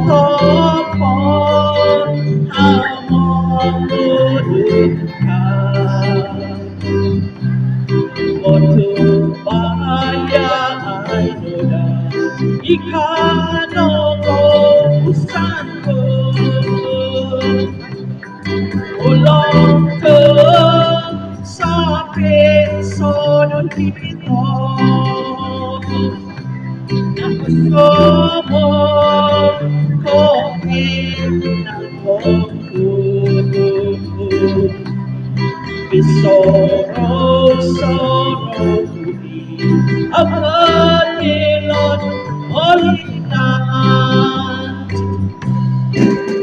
พอหามองดูค่าบทุบายาไอโนดาอีกาโนโกสันโกโอลองเธอซาเปโซโนทิโตComo comina como Bisoro soro Apanilon olinan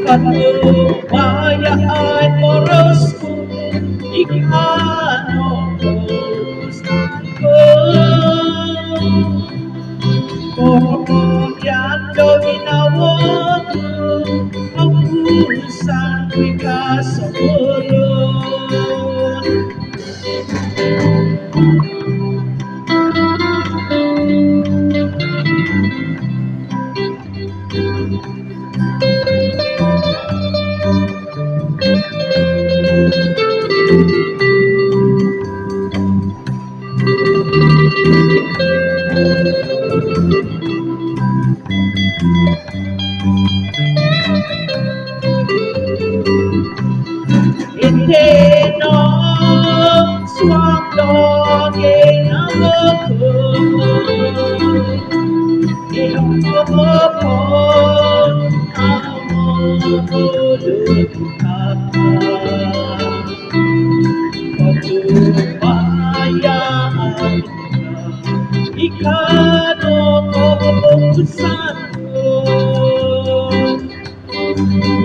Katubaya ay porosku Ikano ko Kemudian ginawa ang pusang ikasulod. Inteno swamdo ginamoko Ilongkopon amodukapa Pagbayaan ikano kopusanko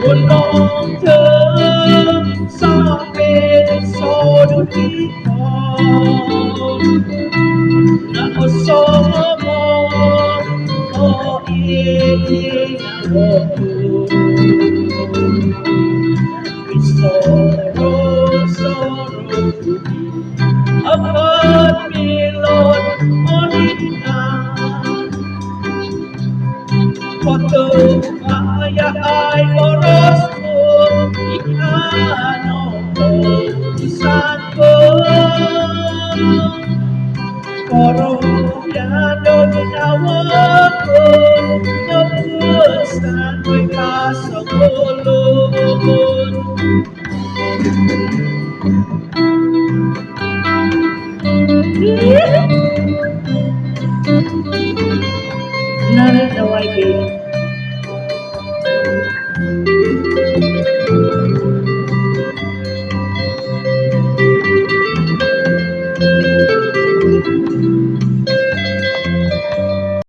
Ulong thơm so bên so đôi kita na so mo o ie na Soro apat milon onina Foto kaya ay oras ko ikano ko isan ko